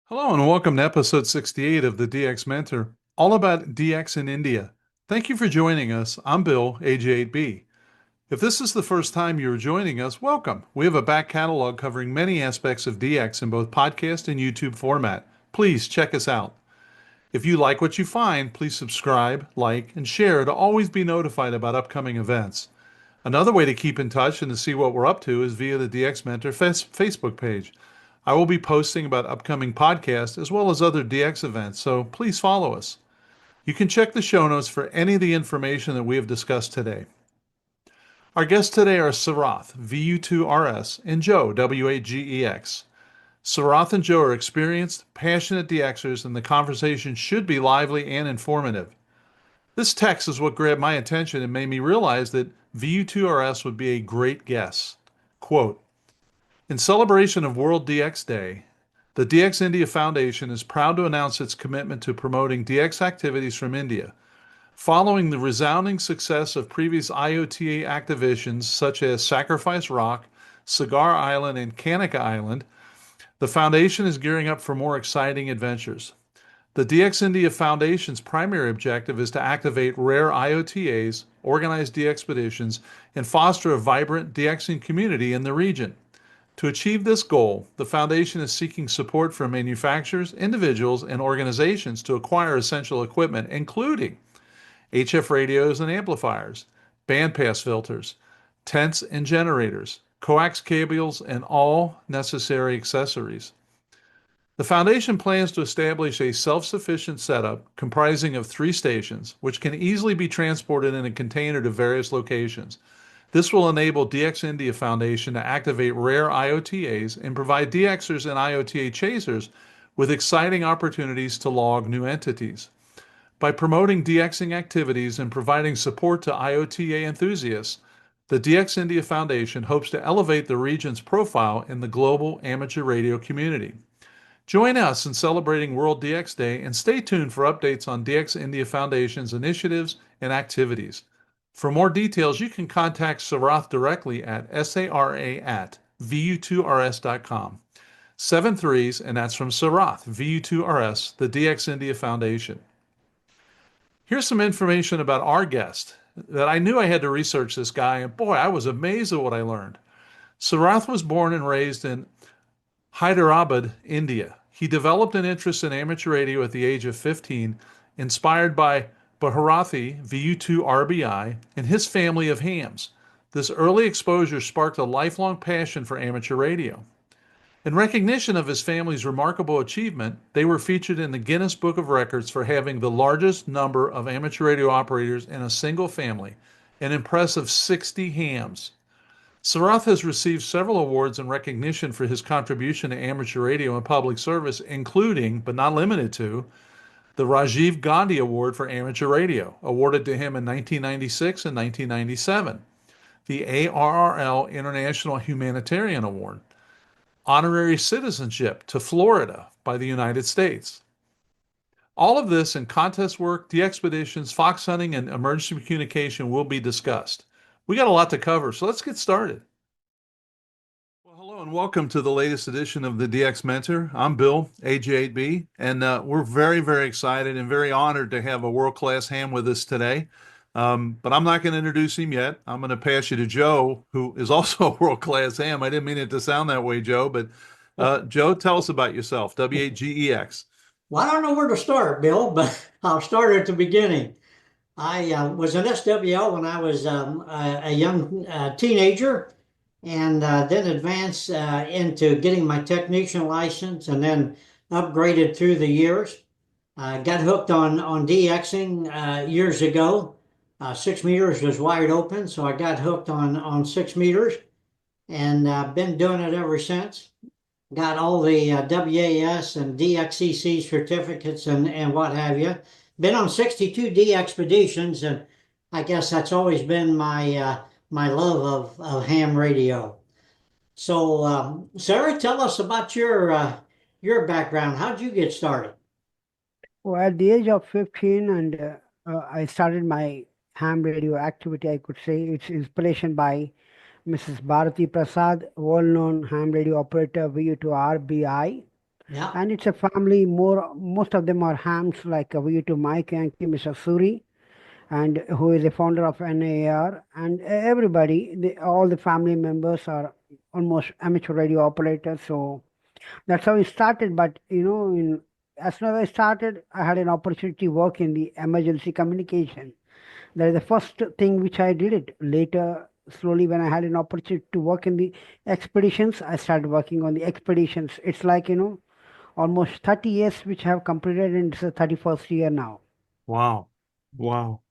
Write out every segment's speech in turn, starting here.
Hello and welcome to episode 68 of the DX Mentor, all about DX in India. Thank you for joining us. I'm Bill, age 8B. If this is the first time you're joining us, welcome. We have a back catalog covering many aspects of DX in both podcast and YouTube format. Please check us out. If you like what you find, please subscribe, like, and share to always be notified about upcoming events. Another way to keep in touch and to see what we're up to is via the DX Mentor Facebook page. I will be posting about upcoming podcasts as well as other DX events, so please follow us. You can check the show notes for any of the information that we have discussed today. Our guests today are Sarath, VU2RS, and Joe, WAGEX. Sarath and Joe are experienced, passionate DXers, and the conversation should be lively and informative. This text is what grabbed my attention and made me realize that VU2RS would be a great guest. Quote, in celebration of World DX Day, the DX India Foundation is proud to announce its commitment to promoting DX activities from India. Following the resounding success of previous IOTA activations such as Sacrifice Rock, Sagar Island, and Kanika Island, the Foundation is gearing up for more exciting adventures. The DX India Foundation's primary objective is to activate rare IOTAs, organize DXpeditions, and foster a vibrant DXing community in the region. To achieve this goal, the Foundation is seeking support from manufacturers, individuals, and organizations to acquire essential equipment, including HF radios and amplifiers, bandpass filters, tents and generators, coax cables, and all necessary accessories. The Foundation plans to establish a self-sufficient setup comprising of 3 stations, which can easily be transported in a container to various locations. This will enable DX India Foundation to activate rare IOTAs and provide DXers and IOTA chasers with exciting opportunities to log new entities. By promoting DXing activities and providing support to IOTA enthusiasts, the DX India Foundation hopes to elevate the region's profile in the global amateur radio community. Join us in celebrating World DX Day and stay tuned for updates on DX India Foundation's initiatives and activities. For more details, you can contact Sarath directly at sara@vu2rs.com. 7 3s, and that's from Sarath, VU2RS, the DX India Foundation. Here's some information about our guest that I knew I had to research this guy, and boy, I was amazed at what I learned. Sarath was born and raised in Hyderabad, India. He developed an interest in amateur radio at the age of 15, inspired by Bharati VU2RBI and his family of hams. This early exposure sparked a lifelong passion for amateur radio. In recognition of his family's remarkable achievement, they were featured in the Guinness Book of Records for having the largest number of amateur radio operators in a single family, an impressive 60 hams. Sarath has received several awards in recognition for his contribution to amateur radio and public service, including, but not limited to, the Rajiv Gandhi Award for Amateur Radio, awarded to him in 1996 and 1997, the ARRL International Humanitarian Award, honorary citizenship to Florida by the United States. All of this and contest work, DXpeditions, fox hunting, and emergency communication will be discussed. We got a lot to cover, so let's get started. Well, hello and welcome to the latest edition of the DX Mentor. I'm Bill, AJ8B, and we're very, very excited and very honored to have a world-class ham with us today. But I'm not going to introduce him yet. I'm going to pass you to Joe, who is also a world-class ham. I didn't mean it to sound that way, Joe, but Joe, tell us about yourself, WAGEX. Well, I don't know where to start, Bill, but I'll start at the beginning. I was an SWL when I was a young teenager, and then advanced into getting my technician license, and then upgraded through the years. Got hooked on DXing years ago. 6 meters was wide open, so I got hooked on 6 meters, and been doing it ever since. Got all the WAS and DXCC certificates and what have you. Been on 62 DXpeditions, and I guess that's always been my my love of ham radio. So, Sarah, tell us about your background. How'd you get started? Well, at the age of 15, and I started my ham radio activity, I could say. It's inspiration by Mrs. Bharati Prasad, well-known ham radio operator, VU2RBI. Yeah. And it's a family, most of them are hams, like VU2 Mike Yankee, Mr. Suri, and who is the founder of NAR, and everybody, all the family members are almost amateur radio operators. So that's how it started. But as soon as I started, I had an opportunity to work in the emergency communication. That is the first thing which I did it. Later, slowly, when I had an opportunity to work in the expeditions, I started working on the expeditions. It's like, almost 30 years which I have completed, and it's the 31st year now. Wow. Wow.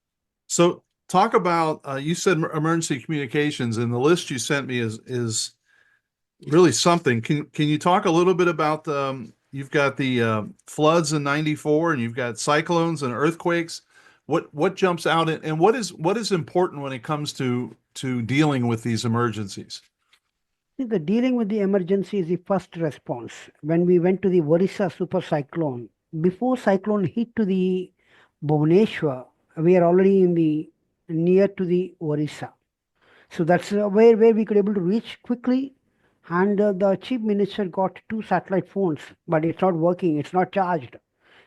So talk about you said emergency communications, and the list you sent me is really something. Can you talk a little bit about you've got the floods in '94, and you've got cyclones and earthquakes. What jumps out, and what is important when it comes to dealing with these emergencies? See, the dealing with the emergency is the first response. When we went to the Orissa super cyclone, before cyclone hit to the Bhubaneswar, we are already in the near to the Orissa. So that's where we could able to reach quickly. And the chief minister got two satellite phones, but it's not working. It's not charged,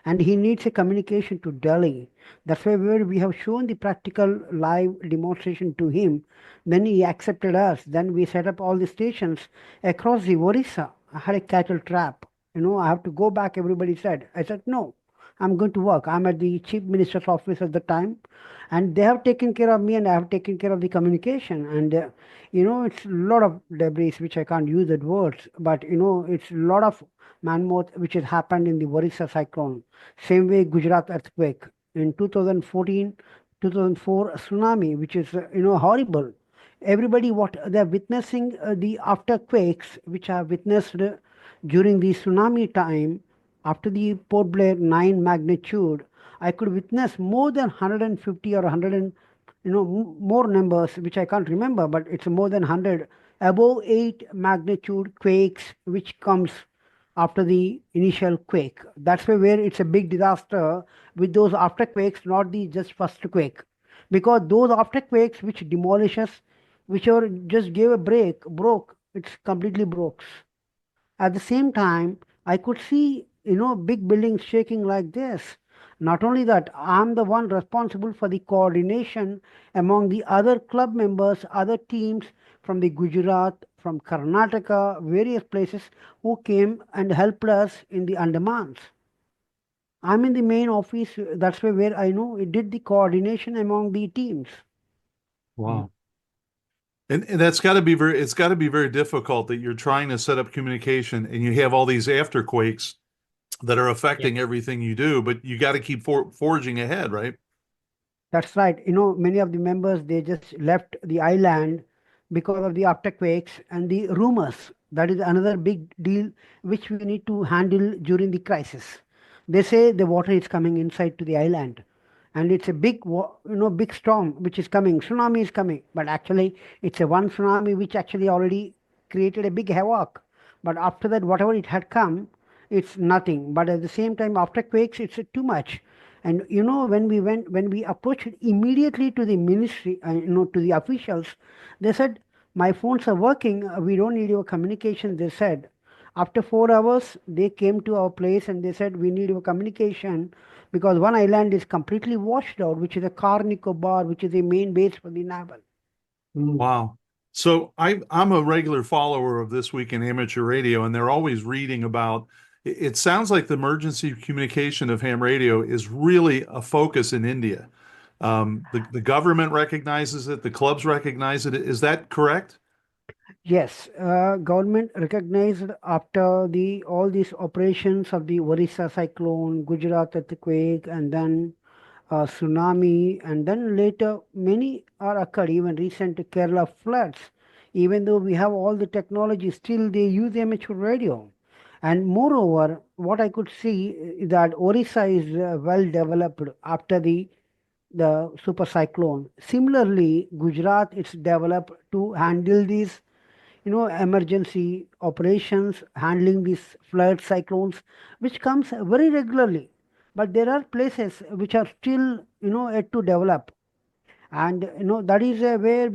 and he needs a communication to Delhi. That's where we have shown the practical live demonstration to him. Then he accepted us. Then we set up all the stations across the Orissa. I had a cattle trap. I have to go back. Everybody said. I said no. I'm going to work. I'm at the chief minister's office at the time, and they have taken care of me, and I have taken care of the communication. And it's a lot of debris which I can't use that words, but it's a lot of mammoth which has happened in the Orissa cyclone. Same way Gujarat earthquake in 2014, 2004 tsunami, which is horrible. Everybody what they're witnessing the afterquakes which are witnessed during the tsunami time after the Port Blair 9 magnitude. I could witness more than 150 or 100 and more numbers which I can't remember, but it's more than 100 above 8 magnitude quakes which comes after the initial quake. That's where it's a big disaster with those afterquakes, not the just first quake. Because those afterquakes which demolishes, which are just gave a broke, it's completely broke. At the same time, I could see, big buildings shaking like this. Not only that, I'm the one responsible for the coordination among the other club members, other teams from the Gujarat, from Karnataka, various places who came and helped us in the Andamans. I'm in the main office. That's where I know it did the coordination among the teams. Wow. And that's got to be it's got to be very difficult that you're trying to set up communication and you have all these afterquakes that are affecting everything you do, but you got to keep forging ahead, right? That's right. Many of the members they just left the island because of the afterquakes and the rumors. That is another big deal which we need to handle during the crisis. They say the water is coming inside to the island, and it's a big storm which is coming. Tsunami is coming, but actually it's a one tsunami which actually already created a big havoc. But after that, whatever it had come, it's nothing. But at the same time, after quakes, it's too much. And when we approached immediately to the ministry, to the officials, they said, "My phones are working. We don't need your communication." They said. After 4 hours, they came to our place and they said, "We need your communication because one island is completely washed out, which is a Car Nicobar, which is the main base for the naval." Wow. So I'm a regular follower of This Week in Amateur Radio, and they're always reading about. It sounds like the emergency communication of ham radio is really a focus in India. The government recognizes it, the clubs recognize it. Is that correct? Yes, government recognized after the all these operations of the Orissa cyclone, Gujarat earthquake, and then tsunami, and then later many are occurred, even recent Kerala floods. Even though we have all the technology, still they use amateur radio. And moreover, what I could see is that Orissa is well developed after the super cyclone. Similarly, Gujarat is developed to handle these emergency operations, handling these flood cyclones, which comes very regularly. But there are places which are still, yet to develop. And, that is where,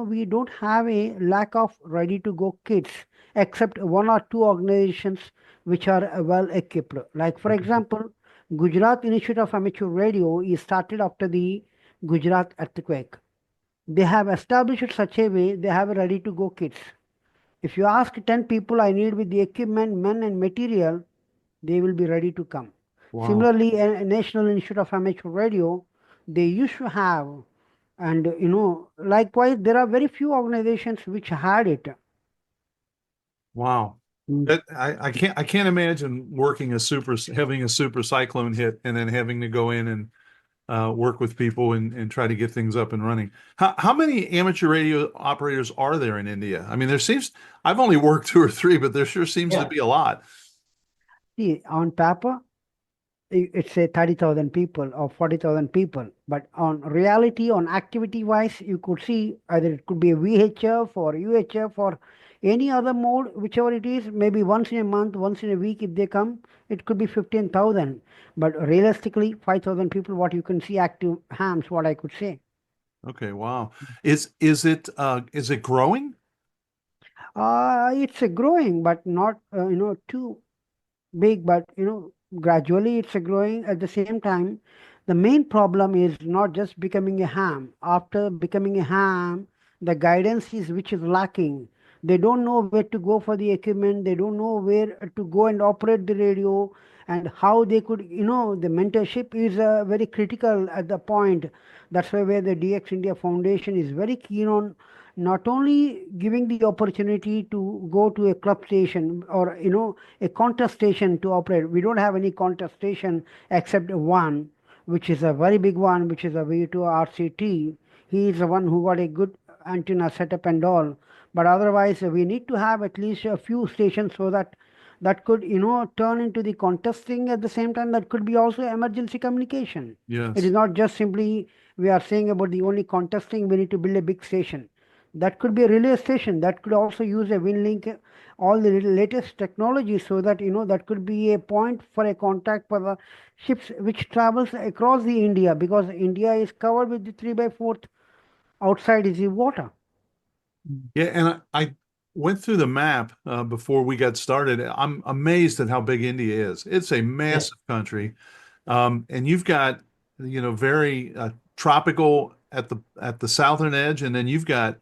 we don't have a lack of ready to go kits, except one or two organizations which are well equipped. Like, for Okay. example, Gujarat Institute of Amateur Radio is started after the Gujarat earthquake. They have established it such a way they have ready to go kits. If you ask 10 people I need with the equipment, men, and material, they will be ready to come. Wow. Similarly, a National Institute of Amateur Radio, they used to have, and likewise, there are very few organizations which had it. Wow. Mm. I can't imagine having a super cyclone hit and then having to go in and work with people and try to get things up and running. How many amateur radio operators are there in India? I mean, I've only worked two or three, but there sure seems to Yeah. be a lot. See, on paper, it's a 30,000 people or 40,000 people. But on reality, on activity wise, you could see either it could be a VHF or UHF or any other mode, whichever it is, maybe once in a month, once in a week, if they come, it could be 15,000. But realistically, 5,000 people, what you can see active hams, what I could say. Okay, wow. Is it growing? It's a growing, but not, too big, but gradually it's a growing. At the same time, the main problem is not just becoming a ham. After becoming a ham, the guidance is which is lacking. They don't know where to go for the equipment. They don't know where to go and operate the radio, and how they could, the mentorship is very critical at the point. That's where the DX India Foundation is very keen on not only giving the opportunity to go to a club station or a contest station to operate. We don't have any contest station except one, which is a very big one, which is a VU2RS. He is the one who got a good antenna setup and all. But otherwise, we need to have at least a few stations so that could turn into the contesting. At the same time, that could be also emergency communication. It is Yes. not just simply we are saying about the only contesting. We need to build a big station. That could be a relay station. That could also use a WinLink, all the latest technology, so that that could be a point for a contact for the ships which travels across the India, because India is covered with the 3 by 4th outside is the water. Yeah, and I went through the map before we got started. I'm amazed at how big India is. It's a Yeah. massive country. And you've got, very tropical at the southern edge, and then you've got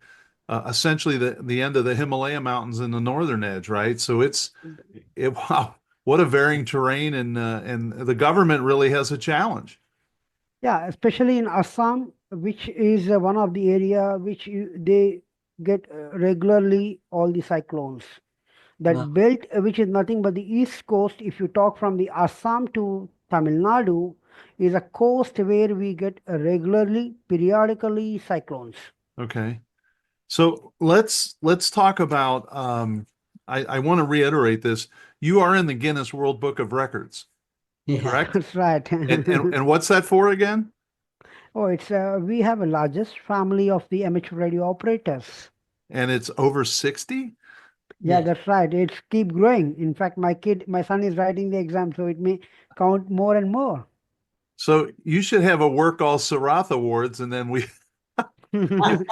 essentially the end of the Himalaya mountains in the northern edge, right? So wow, what a varying terrain, and the government really has a challenge. Yeah, especially in Assam, which is one of the area which they get regularly all the cyclones. That Wow. belt, which is nothing but the east coast, if you talk from the Assam to Tamil Nadu, is a coast where we get regularly, periodically cyclones. Okay. So let's talk about I want to reiterate this. You are in the Guinness World Book of Records, Yeah. correct? That's right. And what's that for again? Oh, it's we have a largest family of the amateur radio operators. And it's over 60? Yeah, Yeah. that's right. It's keep growing. In fact, my son is writing the exam, so it may count more and more. So you should have a work all Sarath awards, and then we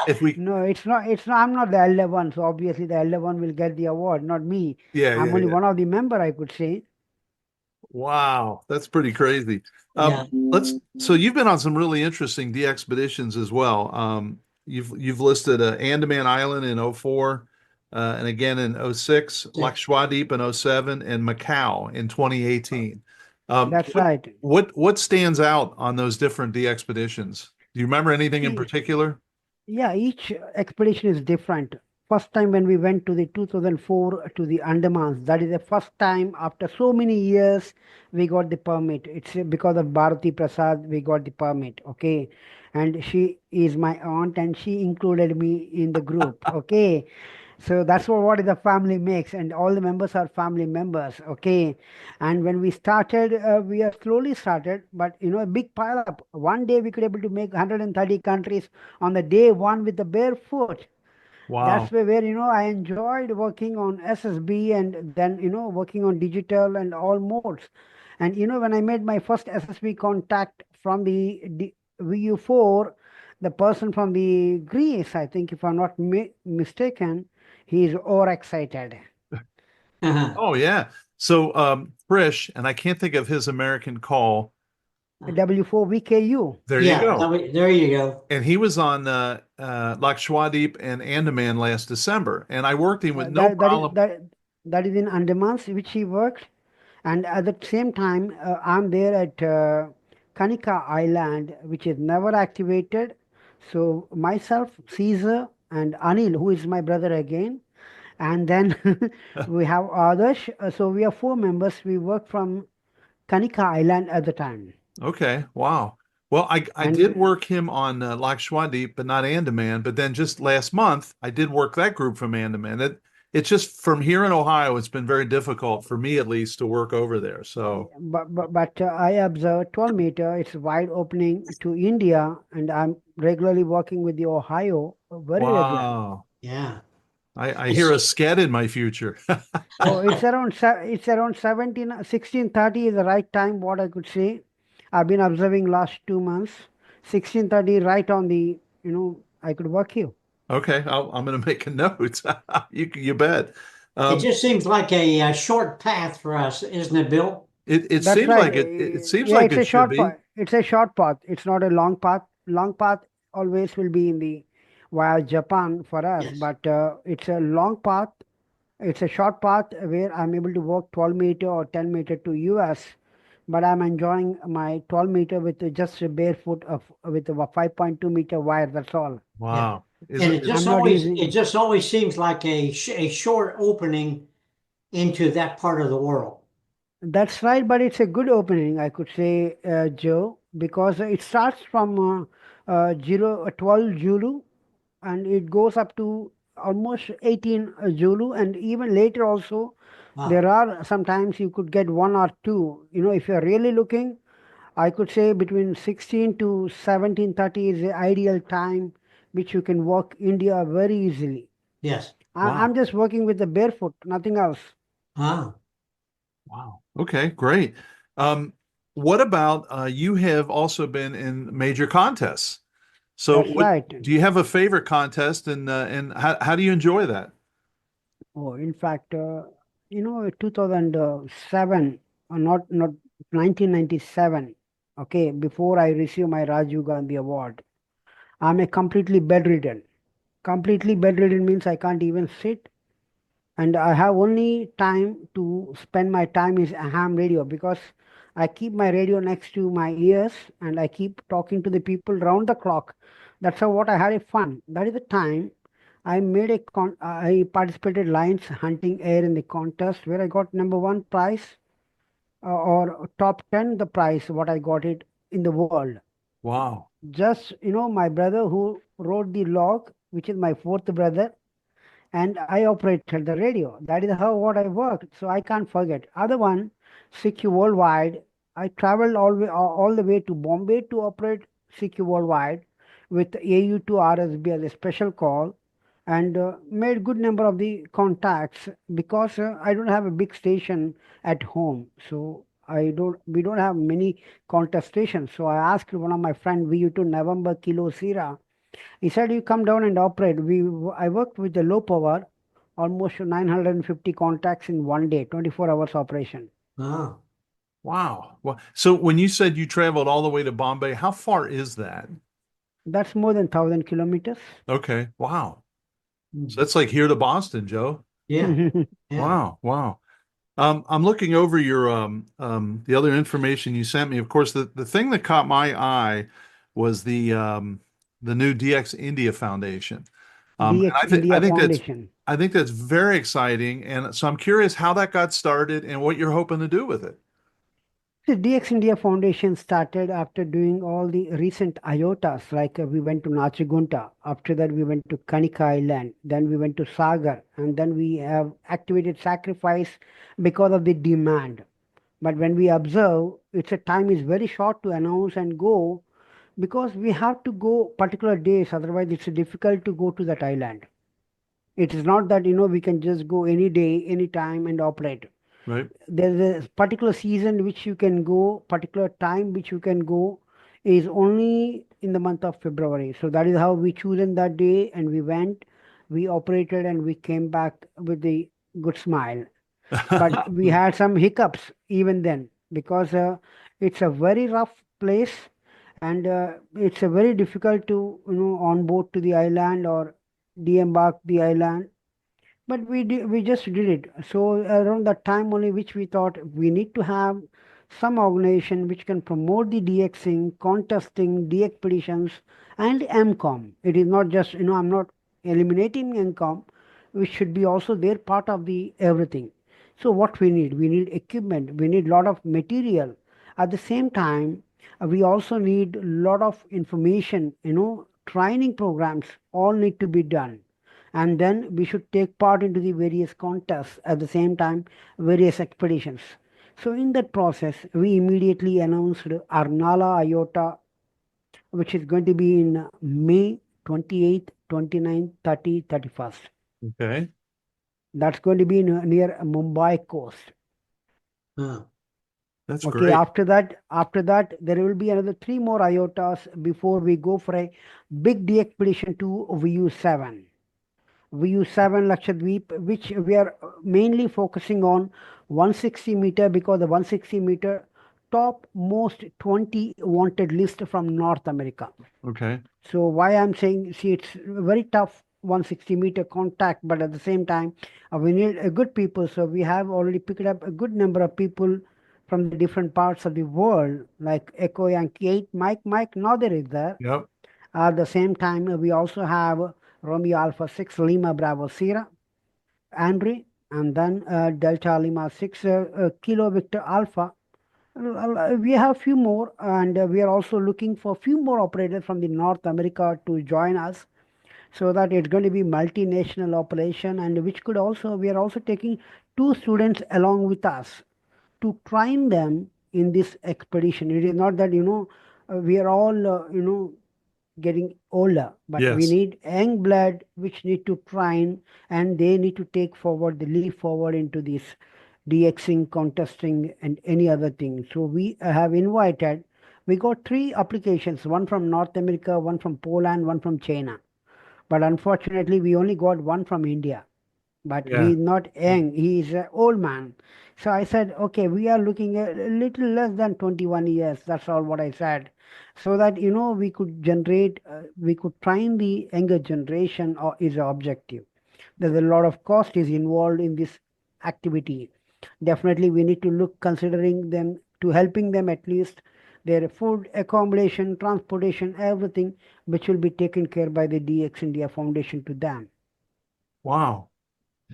if we No, it's not. It's not. I'm not the elder one, so obviously the elder one will get the award, not me. yeah, I'm yeah, only yeah. one of the member, I could say. Wow, that's pretty crazy. Yeah. So you've been on some really interesting DXpeditions as well. You've listed Andaman Island in '04, and again in '06, Six. Lakshadweep in '07, and Macau in 2018. That's right. What stands out on those different DXpeditions? Do you remember anything in See, particular? yeah, each expedition is different. First time when we went to the 2004 to the Andamans, that is the first time after so many years we got the permit. It's because of Bharati Prasad we got the permit. Okay, and she is my aunt and she included me in the group. Okay, so that's what the family makes, and all the members are family members. Okay, and when we started, we are slowly started, but a big pile up. One day we could able to make 130 countries on the day one with the bare foot. That's Wow. where I enjoyed working on SSB, and then working on digital and all modes. And when I made my first SSB contact from the VU4, the person from the Greece, I think if I'm not mistaken, he is overexcited. Uh-huh. Oh yeah. So Trish, and I can't think of his American call. W4VKU. There you go. There you go. And he was on Lakshadweep and Andaman last December, and I worked him with no problem. That is in Andamans, which he worked. And at the same time, I'm there at Kanika Island, which is never activated. So myself, Caesar, and Anil, who is my brother again, and then we have others. So we are 4 members. We work from Kanika Island at the time. Okay, wow. Well, I did work him on Lakshadweep, but not Andaman. But then just last month, I did work that group from Andaman. It's just from here in Ohio, it's been very difficult for me at least to work over there. So, but I observe 12 meter. It's wide opening to India, and I'm regularly working with the Ohio very regularly. wow. Yeah. I hear a scat in my future. Oh, it's around 16:30 is the right time. What I could say, I've been observing last 2 months. 16:30, right on the, I could work here. Okay, I'm going to make a note. You bet. It just seems like a short path for us, isn't it, Bill? It That's seems right. like it seems Yeah, like it's it a should short be. path. It's a short path. It's not a long path. Long path always will be in the via Japan for us, Yes. but it's a long path. It's a short path where I'm able to walk 12 meter or 10 meter to US, but I'm enjoying my 12 meter with just a barefoot with a 5.2 meter wire. That's all. Wow. And it I'm not using. just always seems like a short opening into that part of the world. That's right, but it's a good opening, I could say, Joe, because it starts from 12 Julu and it goes up to almost 18 Julu, and even later also, Wow. there are sometimes you could get 1 or 2. If you're really looking, I could say between 16 to 17:30 is the ideal time which you can walk India very easily. Yes. I'm just working with the barefoot, nothing else. Ah. Wow. Okay, great. What about you have also been in major contests? So That's right. do you have a favorite contest and how do you enjoy that? Oh, in fact, 2007, or not 1997. Okay, before I received my Rajiv Gandhi Award, I'm a completely bedridden. Completely bedridden means I can't even sit, and I have only time to spend my time is a ham radio because I keep my radio next to my ears and I keep talking to the people round the clock. That's how what I had a fun. That is the time I made I participated lions hunting air in the contest where I got number 1 prize or top 10 the prize what I got it in the world. Wow. Just my brother who wrote the log, which is my 4th brother, and I operated the radio. That is how what I worked. So I can't forget. Other one, CQ Worldwide. I traveled all the way to Bombay to operate CQ Worldwide with AU2RS as a special call, and made good number of the contacts because I don't have a big station at home. So we don't have many contest stations. So I asked one of my friend VU2 November Kilo Sierra. He said, "You come down and operate." I worked with the low power, almost 950 contacts in one day, 24 hours operation. Ah. Wow. Well, so when you said you traveled all the way to Bombay, how far is that? That's more than 1,000 kilometers. Okay. Wow. So that's like here to Boston, Joe. Yeah. Yeah. Wow. Wow. I'm looking over your the other information you sent me. Of course, the thing that caught my eye was the new DX India Foundation. DX India Foundation. I think that's very exciting, and so I'm curious how that got started and what you're hoping to do with it. The DX India Foundation started after doing all the recent IOTAs, like we went to Nachugunta. After that, we went to Kanika Island. Then we went to Sagar. And then we have activated sacrifice because of the demand. But when we observe, it's a time is very short to announce and go because we have to go particular days. Otherwise, it's difficult to go to that island. It is not that, we can just go any day, any time and operate. Right. There's a particular season which you can go, particular time which you can go is only in the month of February. So that is how we chosen that day and we went, we operated and we came back with the good smile. but we had some hiccups even then because it's a very rough place and it's a very difficult to onboard to the island or de-embark the island, but we just did it. So around that time only, which we thought we need to have some organization which can promote the DXing, contesting, de-expeditions, and MCOM. It is not just, I'm not eliminating MCOM, which should be also their part of the everything. So what we need? We need equipment. We need lot of material. At the same time, we also need a lot of information. Training programs all need to be done, and then we should take part into the various contests at the same time, various expeditions. So in that process, we immediately announced Arnala IOTA, which is going to be in May 28th, 29th, 30, 31st. Okay. That's going to be near Mumbai coast. That's Okay, great. after that, there will be another 3 more IOTAs before we go for a big de-expedition to VU7. VU7 Lakshadweep, which we are mainly focusing on 160-meter because the 160-meter top most 20 wanted list from North America. Okay. So why I'm saying, see, it's very tough 160-meter contact, but at the same time, we need a good people. So we have already picked up a good number of people from the different parts of the world, like Echo Yankee 8, Mike Nader is there. Yep. At the same time, we also have Romeo Alpha 6, Lima Bravo Sierra, Andre, and then Delta Lima 6, Kilo Victor Alpha. We have few more, and we are also looking for few more operators from the North America to join us, so that it's going to be multinational operation, and which could also, we are also taking 2 students along with us to train them in this expedition. It is not that, we are all, getting older, but we Yes. need young blood which need to train, and they need to take forward the leap forward into this DXing, contesting, and any other thing. So we have invited, we got 3 applications, one from North America, one from Poland, one from China. But unfortunately, we only got one from India. But Yeah. he is not young, he is an old man. So I said, okay, we are looking at a little less than 21 years. That's all what I said. So that, we could generate, we could train the younger generation is the objective. There's a lot of cost is involved in this activity. Definitely, we need to look considering them to helping them at least their food, accommodation, transportation, everything, which will be taken care by the DX India Foundation to them. Wow.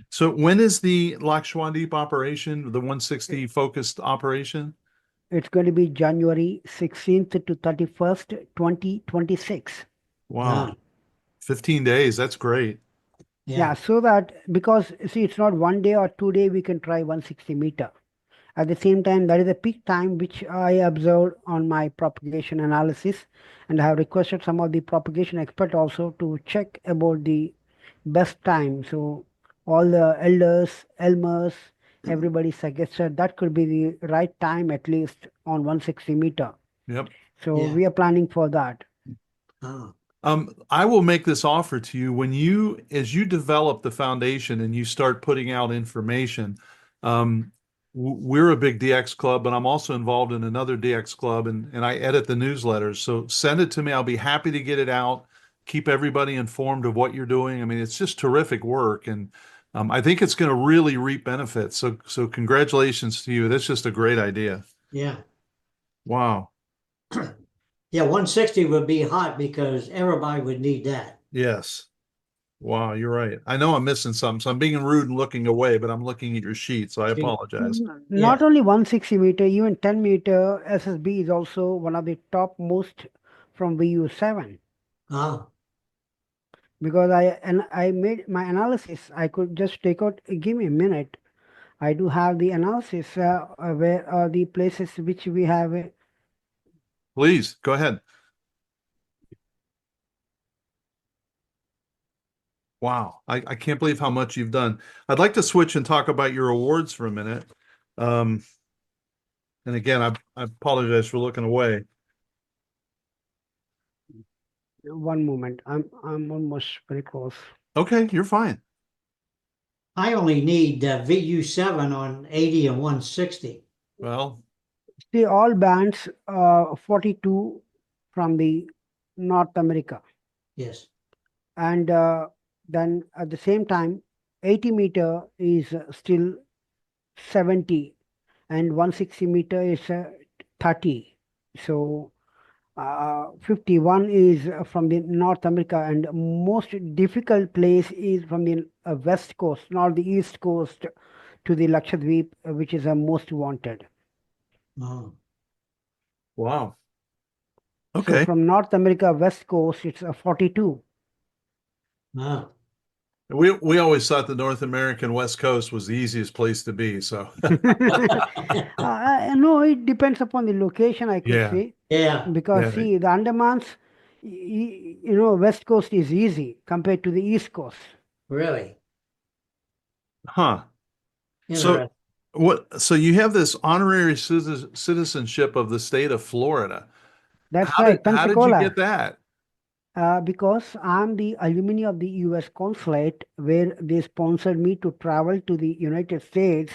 So when is the Lakshadweep operation, the 160 focused operation? It's going to be January 16th to 31st, 2026. Wow. 15 days. That's great. Yeah, so that because see, it's not 1 day or 2 day we can try 160-meter. At the same time, that is the peak time which I observed on my propagation analysis, and I have requested some of the propagation expert also to check about the best time. So all the elders, Elmers, everybody suggested that could be the right time at least on 160-meter. Yep. So we are planning for that. I will make this offer to you as you develop the foundation and you start putting out information. We're a big DX club, but I'm also involved in another DX club, and I edit the newsletters. So send it to me. I'll be happy to get it out. Keep everybody informed of what you're doing. I mean, it's just terrific work, and I think it's going to really reap benefits. So congratulations to you. That's just a great idea. Yeah. Wow. Yeah, 160 would be hot because everybody would need that. Yes. Wow, you're right. I know I'm missing something, so I'm being rude and looking away, but I'm looking at your sheet, so I apologize. Not only 160-meter, even 10-meter SSB is also one of the top most from VU7. Because I made my analysis. I could just take out. Give me a minute. I do have the analysis where are the places which we have. Please go ahead. Wow, I can't believe how much you've done. I'd like to switch and talk about your awards for a minute. And again, I apologize for looking away. One moment. I'm almost very close. Okay, you're fine. I only need VU7 on 80 and 160. Well, See, all bands 42 from the North America. Yes. And then at the same time, 80 meter is still 70 and 160 meter is 30. So 51 is from the North America, and most difficult place is from the west coast, not the east coast, to the Lakshadweep, which is most wanted. Oh. wow. So Okay. from North America west coast, it's 42. Ah. We always thought the North American West Coast was the easiest place to be. So No, it depends upon the location, I could yeah, say, Yeah. because yeah. see, the Andamans, west coast is easy compared to the east coast. Really? Huh. So Interesting. so you have this honorary citizenship of the state of Florida. That's right, How did you Pensacola. get that? Because I'm the alumni of the US consulate, where they sponsored me to travel to the United States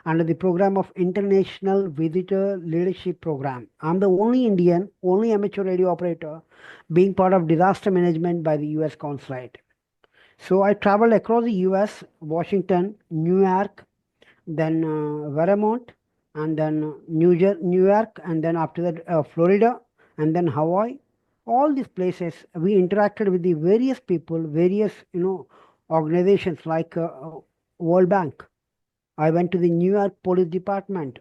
under the program of International Visitor Leadership Program. I'm the only Indian, only amateur radio operator being part of disaster management by the US consulate. So I traveled across the US, Washington, New York, then Vermont, and then New York, and then after that Florida, and then Hawaii. All these places we interacted with the various people, various organizations like World Bank. I went to the New York Police Department,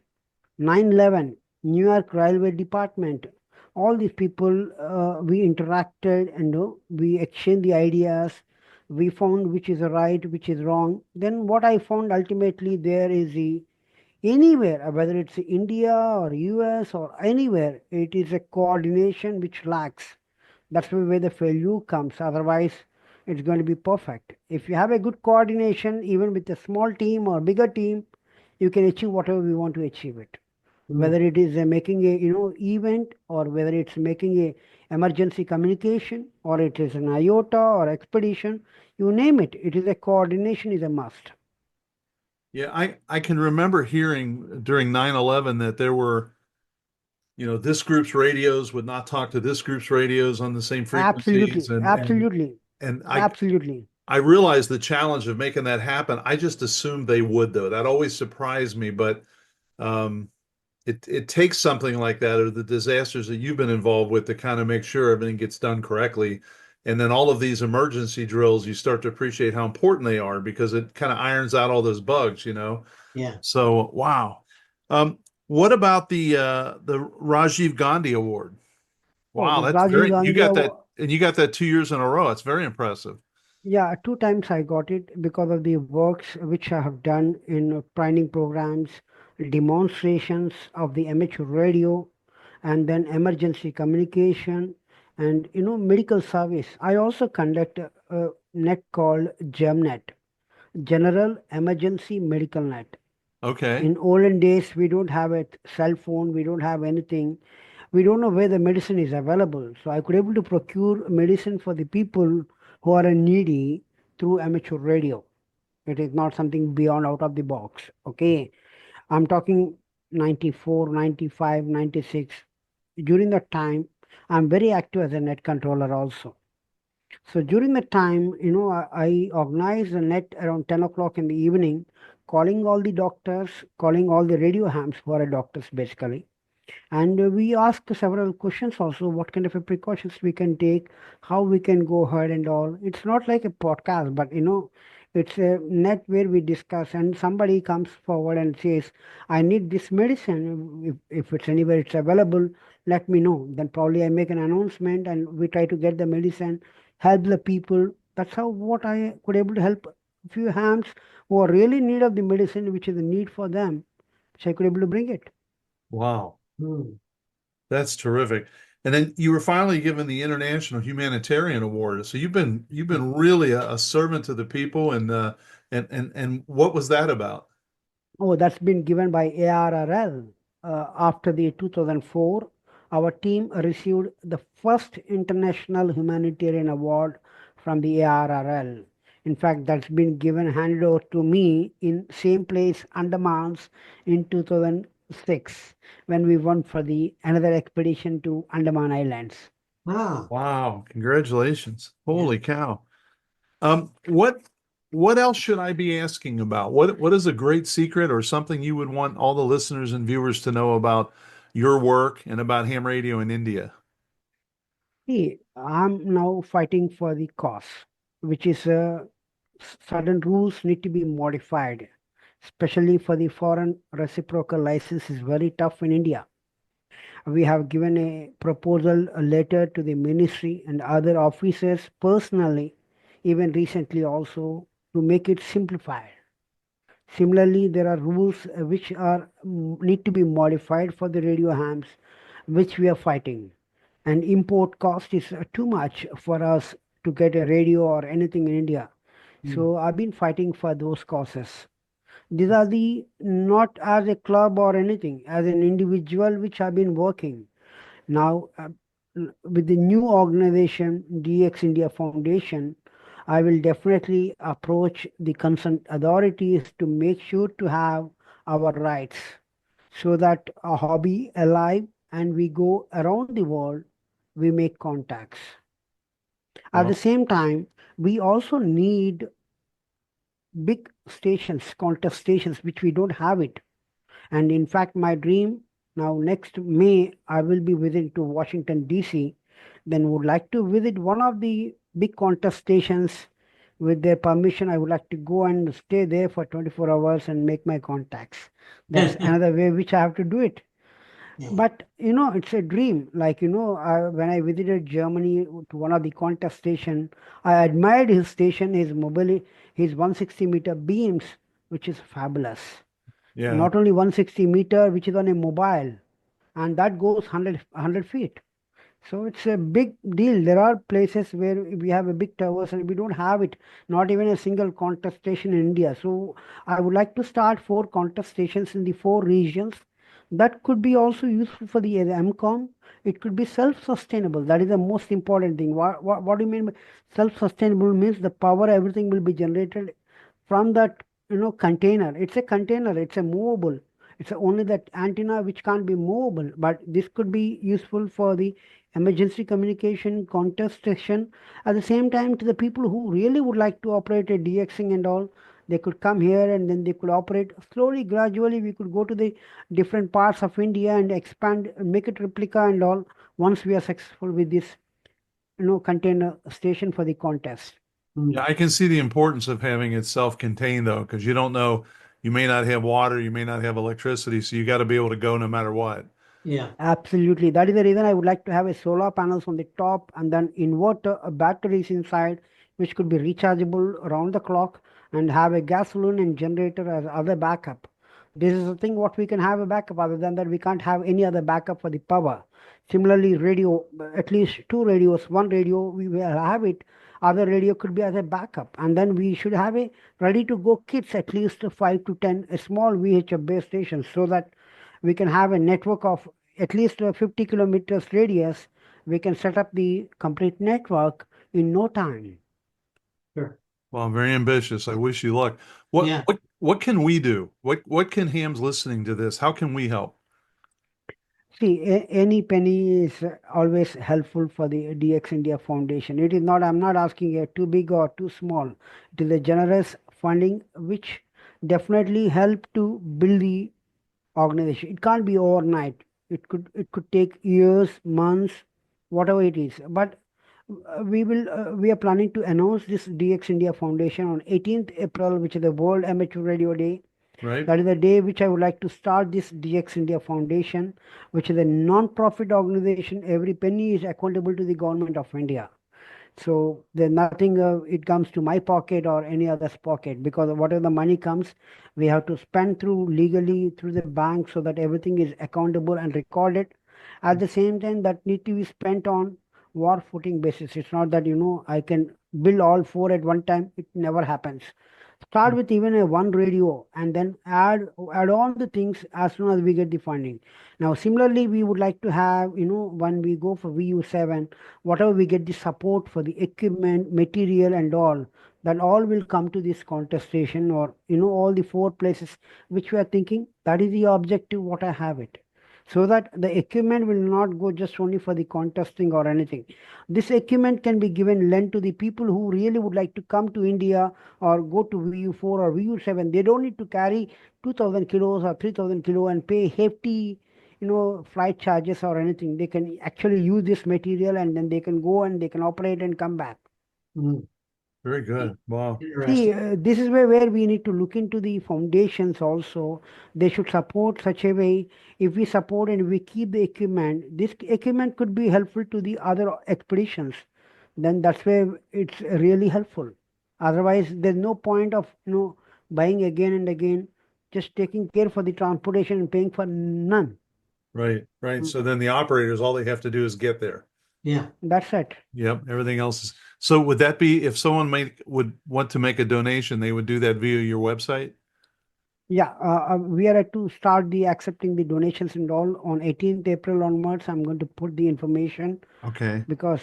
9/11, New York Railway Department. All these people we interacted and we exchanged the ideas. We found which is right, which is wrong. Then what I found ultimately there is the anywhere, whether it's India or US or anywhere, it is a coordination which lacks. That's where the failure comes. Otherwise, it's going to be perfect. If you have a good coordination, even with a small team or bigger team, you can achieve whatever we want to achieve it. Mm. Whether it is making a event, or whether it's making a emergency communication, or it is an IOTA or expedition, you name it. It is a coordination is a must. Yeah, I can remember hearing during 9/11 that there were, this group's radios would not talk to this group's radios on the same frequencies, Absolutely, and absolutely, and absolutely. I realized the challenge of making that happen. I just assumed they would, though. That always surprised me, but um, it takes something like that, or the disasters that you've been involved with, to kind of make sure everything gets done correctly. And then all of these emergency drills, you start to appreciate how important they are, because it kind of irons out all those bugs. Yeah. So, wow. Um, what about the Rajiv Gandhi Award? Oh, Wow, this that's Rajiv very, you Gandhi got that, and you got that 2 years in a row. It's very impressive. Yeah, two times I got it because of the works which I have done in training programs, demonstrations of the amateur radio, and then emergency communication, and medical service. I also conduct a net called GEMNet, General Emergency Medical Net. Okay. In olden days, we don't have a cell phone, we don't have anything. We don't know where the medicine is available. So I could able to procure medicine for the people who are needy through amateur radio. It is not something beyond out of the box. Okay. I'm talking 94, 95, 96. During that time, I'm very active as a net controller also. So during the time, I organized a net around 10 o'clock in the evening, calling all the doctors, calling all the radio hams who are doctors basically. And we ask several questions also, what kind of a precautions we can take, how we can go ahead and all. It's not like a podcast, but it's a net where we discuss, and somebody comes forward and says, I need this medicine. If it's anywhere it's available, let me know. Then probably I make an announcement and we try to get the medicine, help the people. That's how what I could able to help a few hams who are really in need of the medicine, which is a need for them, which I could able to bring it. Wow. Hmm. That's terrific. And then you were finally given the International Humanitarian Award. So you've been really a servant to the people, and what was that about? Oh, that's been given by ARRL. After the 2004, our team received the first International Humanitarian Award from the ARRL. In fact, that's been handed over to me in same place, Andamans, in 2006 when we went for the another expedition to Andaman Islands. Ah, Wow, congratulations. yeah. Holy cow. What else should I be asking about? What is a great secret or something you would want all the listeners and viewers to know about your work and about ham radio in India? See, I'm now fighting for the cause, which is certain rules need to be modified, especially for the foreign reciprocal license is very tough in India. We have given a proposal, a letter to the ministry and other officers personally, even recently also, to make it simplified. Similarly, there are rules which are need to be modified for the radio hams, which we are fighting. And import cost is too much for us to get a radio or anything in India. So I've been fighting for those causes. These are the not as a club or anything, as an individual which I've been working. Now, with the new organization, DX India Foundation, I will definitely approach the concerned authorities to make sure to have our rights so that a hobby alive and we go around the world, we make contacts. At the Well, same time, we also need big stations, contest stations, which we don't have it. And in fact, my dream now next May, I will be visiting to Washington, D.C. Then would like to visit one of the big contest stations. With their permission, I would like to go and stay there for 24 hours and make my contacts. That's another way which I have to do it. Yeah. But it's a dream. Like when I visited Germany to one of the contest station, I admired his station, his mobility, his 160-meter beams, which is fabulous. yeah. Not only 160-meter, which is on a mobile, and that goes 100 feet. So it's a big deal. There are places where we have a big towers and we don't have it, not even a single contest station in India. So I would like to start 4 contest stations in the 4 regions. That could be also useful for the MCOM. It could be self-sustainable. That is the most important thing. What do you mean by self-sustainable? Means the power, everything will be generated from that container. It's a container. It's a movable. It's only that antenna which can't be movable. But this could be useful for the emergency communication, contest station. At the same time, to the people who really would like to operate a DXing and all, they could come here and then they could operate slowly, gradually. We could go to the different parts of India and expand, make it replica and all. Once we are successful with this, container station for the contest. Yeah, I can see the importance of having it self-contained though, because you don't know, you may not have water, you may not have electricity, so you got to be able to go no matter what. Yeah. Absolutely. That is the reason I would like to have a solar panels on the top and then inverter batteries inside, which could be rechargeable around the clock and have a gasoline and generator as other backup. This is the thing what we can have a backup. Other than that, we can't have any other backup for the power. Similarly, radio, at least 2 radios. One radio we will have it. Other radio could be as a backup. And then we should have a ready to go kits, at least 5 to 10 small VHF base stations, so that we can have a network of at least 50 kilometers radius. We can set up the complete network in no time. Sure. Well, I'm very ambitious. I wish you luck. What Yeah. what can we do? What can hams listening to this? How can we help? See, any penny is always helpful for the DX India Foundation. It is not, I'm not asking a too big or too small. It is a generous funding which definitely help to build the organization. It can't be overnight. It could take years, months, whatever it is. But we are planning to announce this DX India Foundation on 18th April, which is the World Amateur Radio Day. Right? That is the day which I would like to start this DX India Foundation, which is a non-profit organization. Every penny is accountable to the government of India. So there's nothing, it comes to my pocket or any other's pocket, because whatever the money comes, we have to spend through legally through the bank so that everything is accountable and recorded. At the same time, that need to be spent on war footing basis. It's not that, I can build all 4 at one time. It never happens. Start with even a 1 radio and then add on the things as soon as we get the funding. Now, similarly, we would like to have, when we go for VU7, whatever we get the support for the equipment, material and all, then all will come to this contestation, or all the 4 places which we are thinking. That is the objective what I have it, so that the equipment will not go just only for the contesting or anything. This equipment can be given lent to the people who really would like to come to India or go to VU4 or VU7. They don't need to carry 2000 kilos or 3000 kilo and pay hefty flight charges or anything. They can actually use this material, and then they can go and they can operate and come back. Mm, Very good. Wow. See, interesting. this is where we need to look into the foundations also. They should support such a way. If we support and we keep the equipment, this equipment could be helpful to the other expeditions. Then that's where it's really helpful. Otherwise, there's no point of buying again and again, just taking care for the transportation and paying for none. Right, right. So then the operators, all they have to do is get there. Yeah. That's it. Yep, everything else is. So would that be if someone would want to make a donation, they would do that via your website? Yeah, we are to start the accepting the donations and all on 18th April onwards. I'm going to put the information Okay. because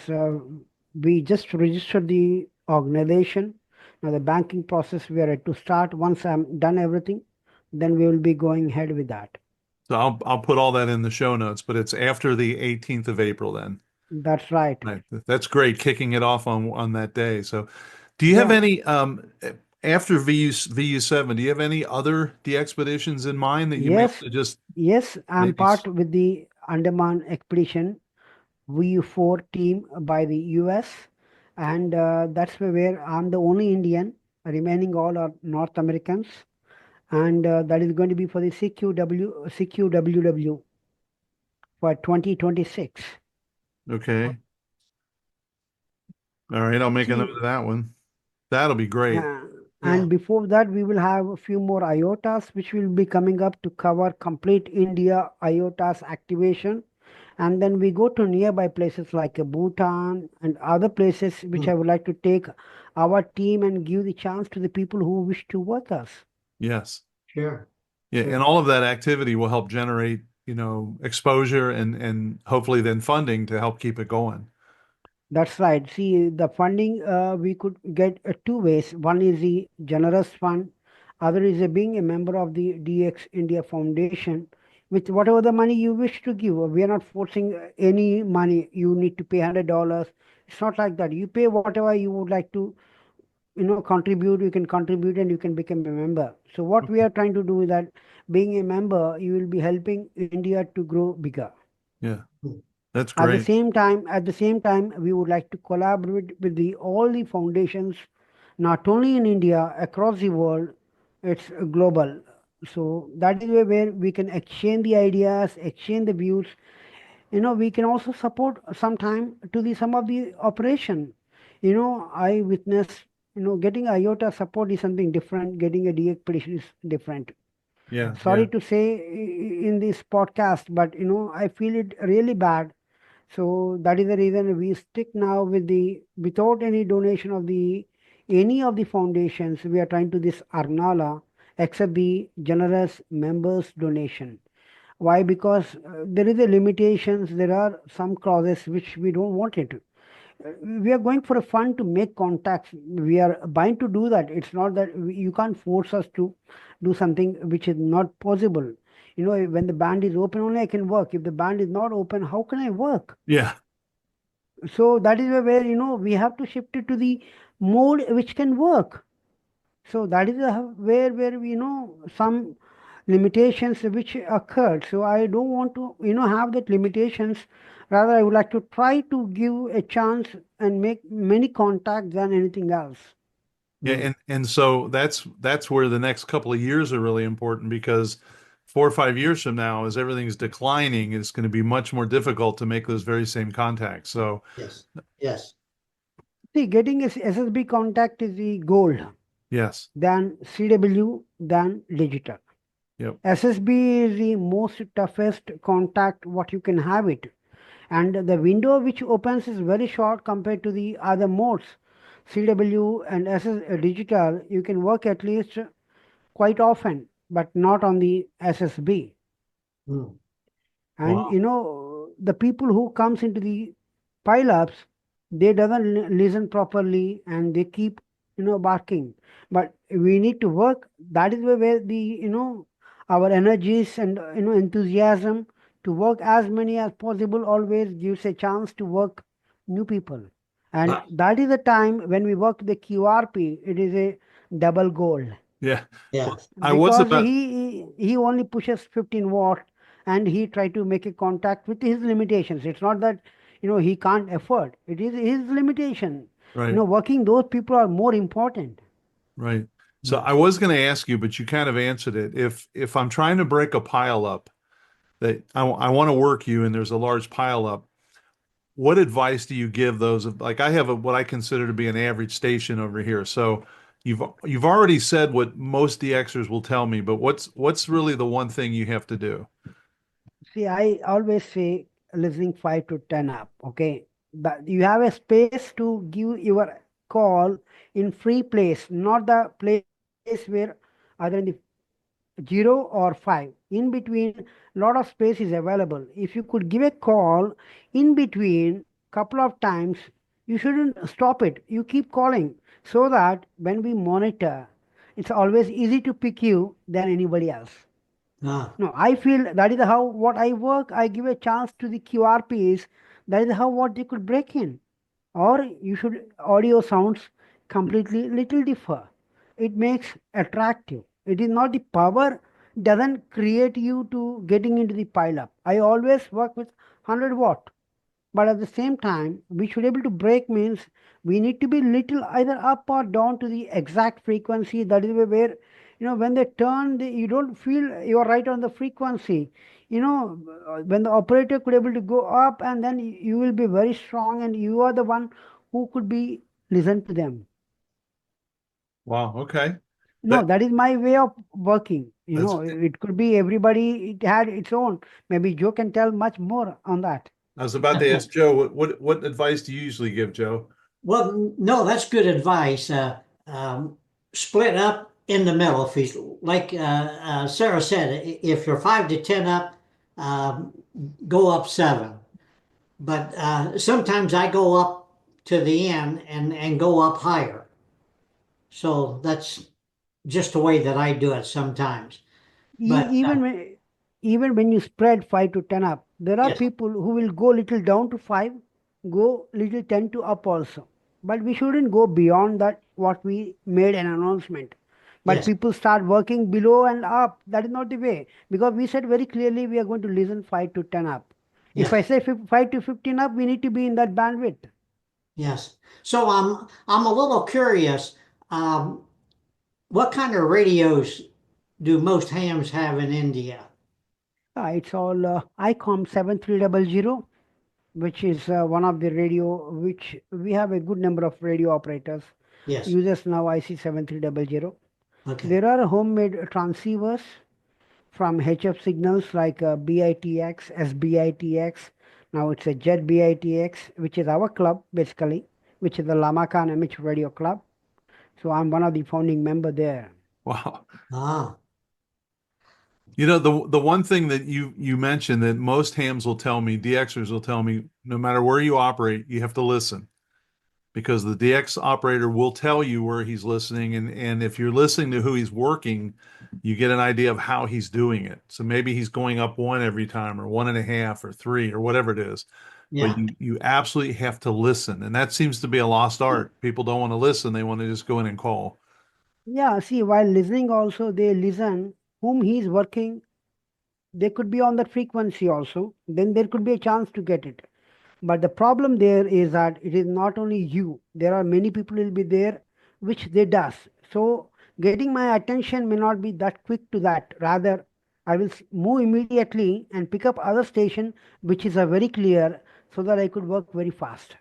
we just registered the organization. Now the banking process we are to start. Once I'm done everything, then we will be going ahead with that. So I'll put all that in the show notes, but it's after the 18th of April then. That's right. Right. That's great, kicking it off on that day. So do you have Yeah. any after VU7, do you have any other DXpeditions in mind that you may Yes, want to just yes, I'm maybe part with the Andaman expedition VU4 team by the US, and that's where I'm the only Indian. Remaining all are North Americans, and that is going to be for the CQWW for 2026. Okay. All right, I'll make a note See, of that one. That'll be great. Yeah. and before that, we will have a few more IOTAs which will be coming up to cover complete India IOTAs activation. And then we go to nearby places like Bhutan and other places which Mm, I would like to take our team and give the chance to the people who wish to work us. Yes. sure. Yeah, Sure. and all of that activity will help generate, exposure and hopefully then funding to help keep it going. That's right. See, the funding we could get 2 ways. One is the generous fund, other is being a member of the DX India Foundation. With whatever the money you wish to give, we are not forcing any money. You need to pay $100. It's not like that. You pay whatever you would like to, contribute. You can contribute and you can become a member. So what we are trying to do is that being a member, you will be helping India to grow bigger. Yeah, Mm, that's At the great. same time, we would like to collaborate with all the foundations, not only in India, across the world. It's global. So that is where we can exchange the ideas, exchange the views. We can also support sometime to the some of the operation. I witnessed, getting IOTA support is something different. Getting a DX petition is different. Yeah, Sorry yeah. to say in this podcast, but I feel it really bad. So that is the reason we stick now with the without any donation of the any of the foundations. We are trying to this Arnala, except the generous members donation. Why? Because there is a limitations. There are some clauses which we don't want it. We are going for a fun to make contacts. We are bound to do that. It's not that you can't force us to do something which is not possible. When the band is open, only I can work. If the band is not open, how can I work? Yeah. So that is where we have to shift it to the mode which can work. So that is where we some limitations which occurred. So I don't want to have that limitations. Rather, I would like to try to give a chance and make many contacts than anything else. Yeah, mm, and so that's where the next couple of years are really important because 4 or 5 years from now, as everything's declining, it's going to be much more difficult to make those very same contacts. So yes. Yes. See, getting a SSB contact is the goal, yes. than CW, than digital. Yep. SSB is the most toughest contact what you can have it. And the window which opens is very short compared to the other modes. CW and digital, you can work at least quite often, but not on the SSB. Mm, And Wow. the people who comes into the pile-ups, they doesn't listen properly and they keep barking. But we need to work. That is where the, our energies and, enthusiasm to work as many as possible always gives a chance to work new people. And Right. that is the time when we work the QRP, it is a double goal Yeah. Yeah. Well, I was because about, he only pushes 15 watt and he try to make a contact with his limitations. It's not that he can't afford, it is his limitation. right, Working those people are more important. right. So Yeah. I was going to ask you, but you kind of answered it. If I'm trying to break a pile up that I want to work you and there's a large pile up, what advice do you give those like I have what I consider to be an average station over here. So you've already said what most DXers will tell me, but what's really the one thing you have to do? See, I always say listening 5 to 10 up, okay? But you have a space to give your call in free place, not the place where either in the 0 or 5. In between, lot of space is available. If you could give a call in between couple of times, you shouldn't stop it. You keep calling so that when we monitor, it's always easy to pick you than anybody else. Ah, No, I feel that is how what I work. I give a chance to the QRPs. That is how what they could break in. Or you should audio sounds completely little differ. It makes attractive. It is not the power doesn't create you to getting into the pile up. I always work with 100 watt. But at the same time, we should able to break means we need to be little either up or down to the exact frequency. That is where when they turn, you don't feel you are right on the frequency. When the operator could able to go up, and then you will be very strong, and you are the one who could be listen to them. Wow, okay. No, That that is my way of working. that's It could be everybody. It had its own. Maybe Joe can tell much more on that. I was about to ask Joe, what advice do you usually give, Joe? well, no, that's good advice. Split up in the middle. If he's like Sarah said, if you're 5 to 10 up, um, go up 7. But sometimes I go up to the end and go up higher. So that's just the way that I do it sometimes. But Even when you spread 5 to 10 up, there are yes, people who will go little down to 5, go little 10 to up also. But we shouldn't go beyond that what we made an announcement. But yes, people start working below and up. That is not the way. Because we said very clearly we are going to listen 5 to 10 up. If yes, I say 5 to 15 up, we need to be in that bandwidth. yes. So I'm a little curious. Um, what kind of radios do most hams have in India? It's all ICOM 7300, which is one of the radio, which we have a good number of radio operators. Yes. Uses now IC 7300. Okay. There are homemade transceivers from HF signals like BITX, SBITX. Now it's a Jet BITX, which is our club basically, which is the Lamakan MH Radio Club. So I'm one of the founding member there. Wow. Ah, You know, the one thing that you mentioned that most hams will tell me, DXers will tell me, no matter where you operate, you have to listen because the DX operator will tell you where he's listening, and if you're listening to who he's working, you get an idea of how he's doing it. So maybe he's going up one every time, or 1.5, or 3, or whatever it is. But yeah. you absolutely have to listen, and that seems to be a lost art. People don't want to listen; they want to just go in and call. Yeah, see, while listening also, they listen whom he's working. They could be on that frequency also. Then there could be a chance to get it. But the problem there is that it is not only you. There are many people will be there, which they does. So getting my attention may not be that quick to that. Rather, I will move immediately and pick up other station, which is a very clear, so that I could work very fast.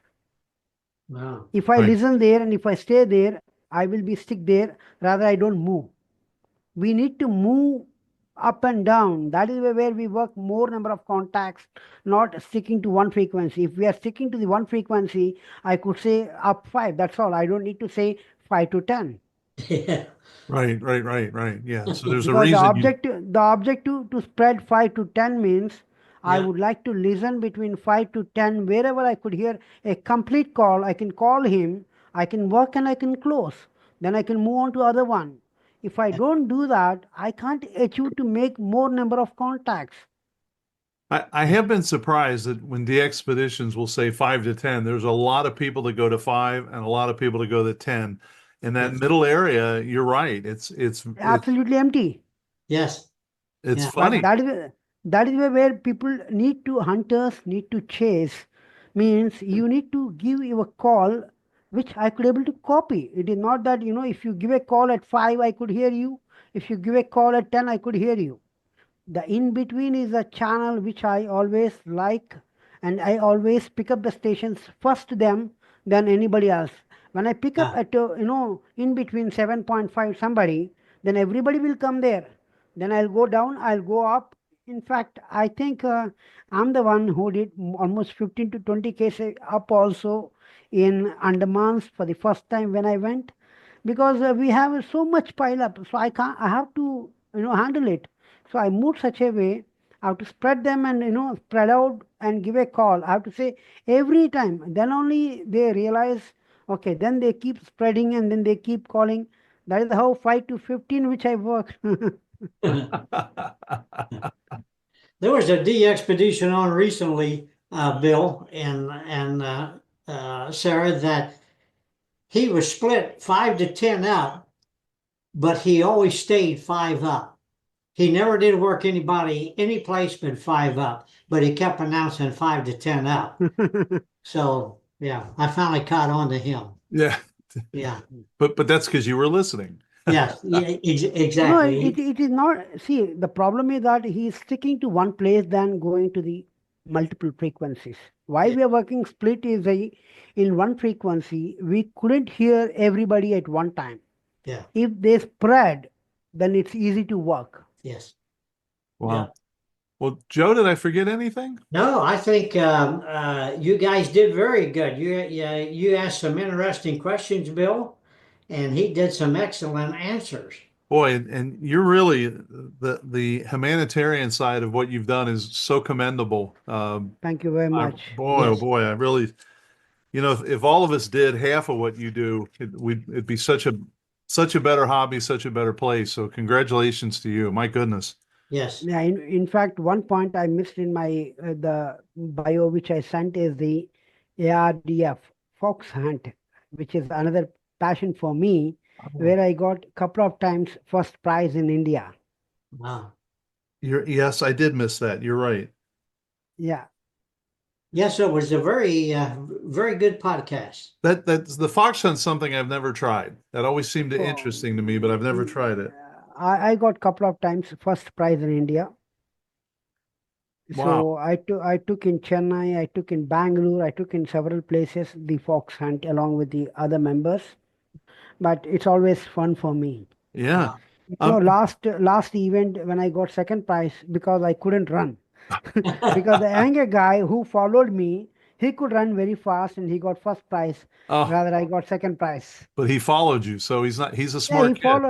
Wow. If I Right. listen there and if I stay there, I will be stick there. Rather, I don't move. We need to move up and down. That is where we work more number of contacts, not sticking to one frequency. If we are sticking to the one frequency, I could say up 5. That's all. I don't need to say 5 to 10. Yeah. Right, right, right, right. Yeah. So there's a Because reason you, the objective to spread 5 to 10 means I Yeah. would like to listen between 5 to 10 wherever I could hear a complete call. I can call him, I can work and I can close. then I can move on to other one. If I don't do that, I can't achieve to make more number of contacts. I have been surprised that when the expeditions will say 5 to 10, there's a lot of people that go to 5 and a lot of people to go to 10. In that Yes. middle area, you're right. It's Absolutely empty. Yes. it's Yeah. funny. That is where people need to, hunters need to chase. Means you need to give you a call which I could able to copy. It is not that, if you give a call at 5, I could hear you. If you give a call at 10, I could hear you. The in between is a channel which I always like, and I always pick up the stations first them than anybody else. When I pick up Yeah. at in between 7.5 somebody, then everybody will come there. Then I'll go down, I'll go up. In fact, I think I'm the one who did almost 15 to 20 cases up also in Andamans for the first time when I went, because we have so much pile up, so I have to handle it. So I moved such a way. I have to spread them and spread out and give a call. I have to say every time. Then only they realize. Okay, then they keep spreading and then they keep calling. That is how 5 to 15 which I work. There was a D expedition on recently, Bill and Sarah, that he was split 5 to 10 up, but he always stayed 5 up. He never did work anybody any place but 5 up, but he kept announcing 5 to 10 up. So yeah, I finally caught on to him. Yeah. Yeah. But that's because you were listening. Yes. Yeah, No, exactly. it is not. See, the problem is that he is sticking to one place than going to the multiple frequencies. Why Yeah. we are working split is in one frequency, we couldn't hear everybody at one time. Yeah. If they spread, then it's easy to work. Yes. Wow. Yeah. Well, Joe, did I forget anything? No, I think you guys did very good. You asked some interesting questions, Bill, and he did some excellent answers. Boy, and you're really the humanitarian side of what you've done is so commendable. Thank you very much. Oh Yes. boy, I really, if all of us did half of what you do, it'd be such a better hobby, such a better place. So congratulations to you. My goodness. Yes. Yeah, in fact, one point I missed in my the bio which I sent is the ARDF fox hunt, which is another passion for me, where I got a couple of times first prize in India. Wow. Yes, I did miss that. You're right. Yeah. Yes, it was a very good podcast. That's the fox hunt's something I've never tried. That always seemed Oh, interesting to me, but I've never tried it. I got a couple of times first prize in India. Wow. So I took in Chennai, I took in Bangalore, I took in several places the fox hunt along with the other members. But it's always fun for me. Yeah. Last event when I got second prize because I couldn't run. Because the younger guy who followed me, he could run very fast and he got first prize. Oh, Rather, I got second prize. but he followed you, so he's a Yeah, smart kid.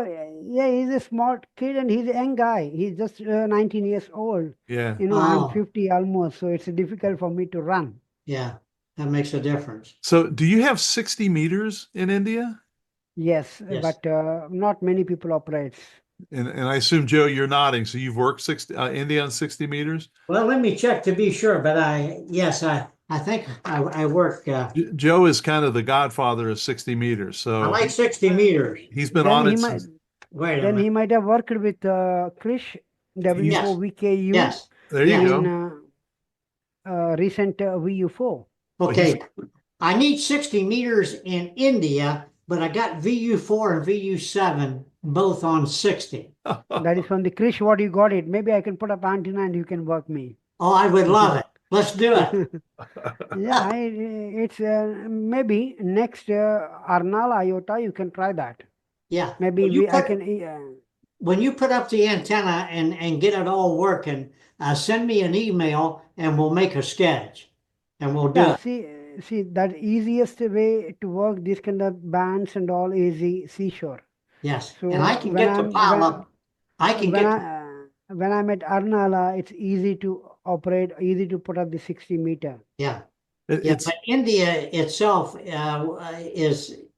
Yeah, he's a smart kid and he's a young guy. He's just 19 years old. Yeah. I'm Oh, 50 almost, so it's difficult for me to run. yeah, that makes a difference. So do you have 60 meters in India? Yes, Yes. but not many people operates. And I assume, Joe, you're nodding. So you've worked India on 60 meters? Well, let me check to be sure, but I think I work. Joe is kind of the godfather of 60 meters. I So like 60 meters. he's been Then on he it might since. Wait a then he minute. might have worked with Krish W4VKU Yes. There you Yes. go. in recent VU4. Okay. I need 60 meters in India, but I got VU4 and VU7 both on 60. That is from the Krish what you got it. Maybe I can put up antenna and you can work me. Oh, I would love it. Let's do it. Yeah, it's maybe next Arnal IOTA you can try that. Yeah. Maybe When you I put- can. When you put up the antenna and get it all working, send me an email and we'll make a sketch and we'll do Yeah, it. see that easiest way to work this kind of bands and all is the seashore. Yes. So And I can when get the I'm pile when, up. I can when get when I'm at Arnala, it's easy to operate, easy to put up the 60 meter. yeah. It- Yeah, it's but India itself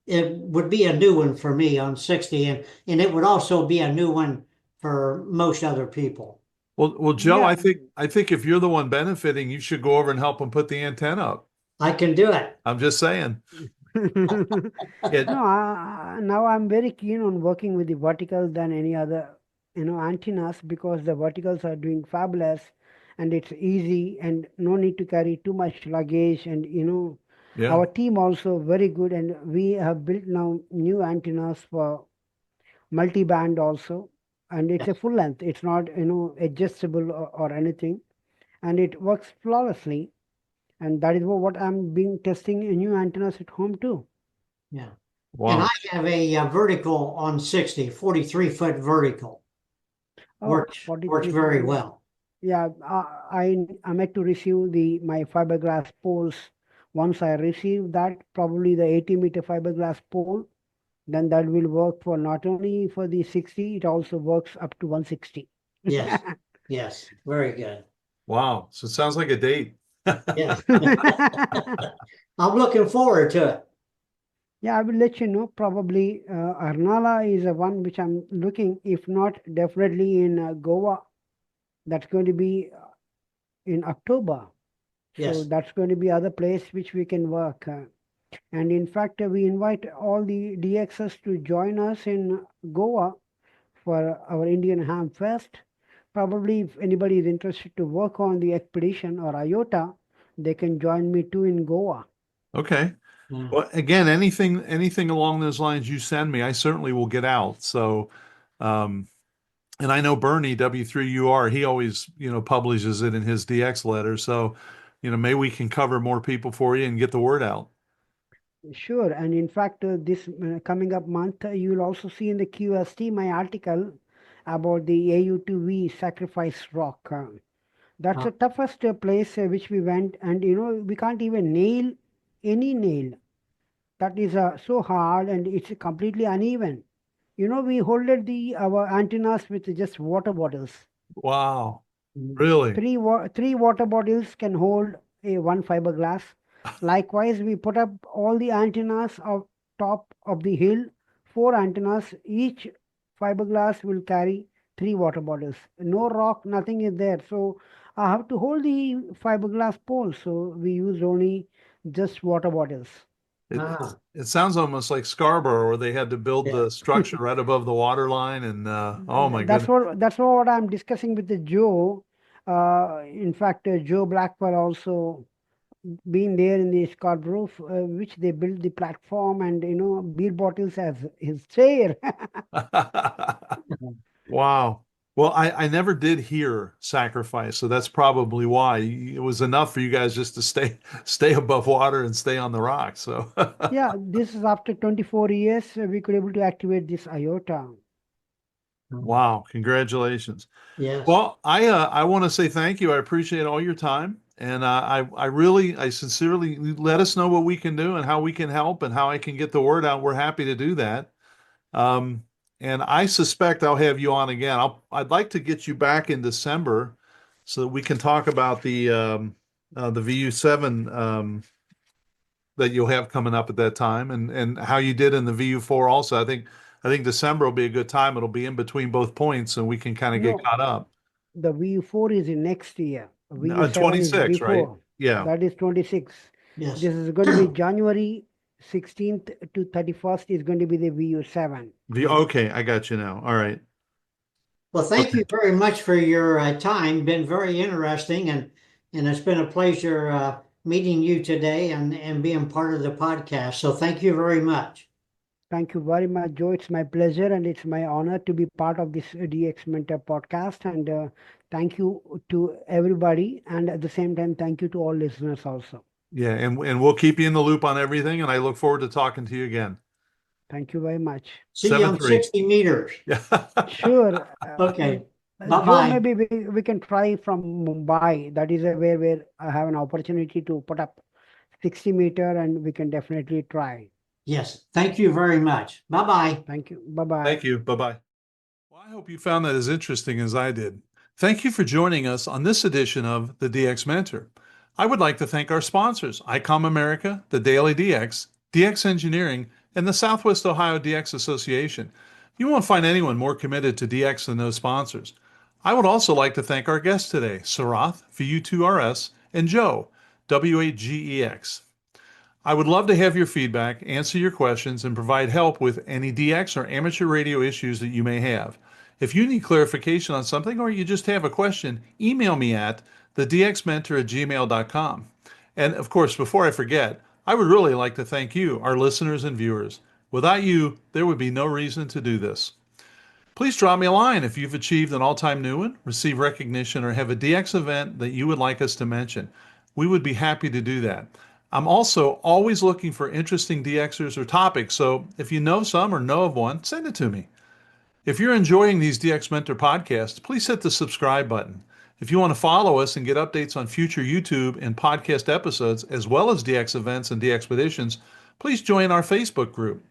it would be a new one for me on 60, and it would also be a new one for most other people. Well, Joe, Yeah. I think if you're the one benefiting, you should go over and help them put the antenna up. I can do it. I'm just saying. It, No, now I'm very keen on working with the verticals than any other, antennas, because the verticals are doing fabulous and it's easy and no need to carry too much luggage. And, yeah. our team also very good, and we have built now new antennas for multi-band also, and it's a full length. It's not, adjustable or anything, and it works flawlessly. And that is what I'm being testing new antennas at home too. Yeah. And Wow. I have a vertical on 60, 43-foot vertical. Oh, Works 43 very foot. well. Yeah, I'm yet to receive my fiberglass poles. Once I receive that, probably the 80-meter fiberglass pole, then that will work for not only for the 60, it also works up to 160. Yes. Yes. Very good. Wow. So it sounds like a date. Yes. I'm looking forward to it. Yeah, I will let you know. Probably Arnala is the one which I'm looking. If not, definitely in Goa. That's going to be in October. So Yes. that's going to be other place which we can work. And in fact, we invite all the DXers to join us in Goa for our Indian Ham Fest. Probably if anybody is interested to work on the expedition or IOTA, they can join me too in Goa. Okay. Yeah. Well, again, anything along those lines you send me, I certainly will get out. So, and I know Bernie W3UR, he always, publishes it in his DX letter. So, maybe we can cover more people for you and get the word out. Sure, and in fact, this coming up month, you'll also see in the QST my article about the AU2V sacrifice rock. That's the toughest place which we went, and we can't even nail any nail. That is so hard, and it's completely uneven. We holded our antennas with just water bottles. Wow. Really? Three water bottles can hold a one fiberglass. Likewise, we put up all the antennas of top of the hill, four antennas. Each fiberglass will carry three water bottles. No rock, nothing is there. So I have to hold the fiberglass pole. So we use only just water bottles. It sounds almost like Scarborough, where they had to build Yeah. the structure right above the water line. And oh my goodness. That's what I'm discussing with the Joe. In fact, Joe Blackwell also been there in the Scarborough, which they built the platform and beer bottles as his chair. Wow. Well, I never did hear sacrifice, so that's probably why it was enough for you guys just to stay above water and stay on the rock. So Yeah, this is after 24 years we could able to activate this IOTA. wow, congratulations. Yes. Well, I want to say thank you. I appreciate all your time, and I sincerely let us know what we can do and how we can help and how I can get the word out. We're happy to do that. And I suspect I'll have you on again. I'd like to get you back in December so that we can talk about the VU7 that you'll have coming up at that time, and how you did in the VU4 also. I think December will be a good time. It'll be in between both points, and we can kind of get No, caught up. the VU4 is in next year. VU7 is 26, right? before. Yeah. That is 26. Yes. This is going to be January 16th to 31st is going to be the VU7. Okay, I got you now. All right. Well, thank you very much for your time. Been very interesting, and it's been a pleasure meeting you today and being part of the podcast. So thank you very much. Thank you very much, Joe. It's my pleasure and it's my honor to be part of this DX Mentor podcast. And thank you to everybody. And at the same time, thank you to all listeners also. Yeah, and we'll keep you in the loop on everything, and I look forward to talking to you again. Thank you very much. See you on 60 meters. Yeah. Sure. Okay. Joe, Bye-bye. maybe we can try from Mumbai. That is where I have an opportunity to put up 60 meter, and we can definitely try. Yes. Thank you very much. Bye-bye. Thank you. Bye-bye. Thank you. Bye-bye. Well, I hope you found that as interesting as I did. Thank you for joining us on this edition of the DX Mentor. I would like to thank our sponsors, ICOM America, the Daily DX, DX Engineering, and the Southwest Ohio DX Association. You won't find anyone more committed to DX than those sponsors. I would also like to thank our guests today, Sarath, VU2RS, and Joe, W8GEX. I would love to have your feedback, answer your questions, and provide help with any DX or amateur radio issues that you may have. If you need clarification on something or you just have a question, email me at thedxmentor@gmail.com. And of course, before I forget, I would really like to thank you, our listeners and viewers. Without you, there would be no reason to do this. Please drop me a line if you've achieved an all-time new one, received recognition, or have a DX event that you would like us to mention. We would be happy to do that. I'm also always looking for interesting DXers or topics, so if you know some or know of one, send it to me. If you're enjoying these DX Mentor podcasts, please hit the subscribe button. If you want to follow us and get updates on future YouTube and podcast episodes, as well as DX events and DXpeditions, please join our Facebook group.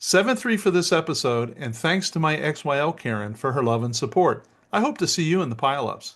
7-3 for this episode, and thanks to my XYL Karen for her love and support. I hope to see you in the pileups.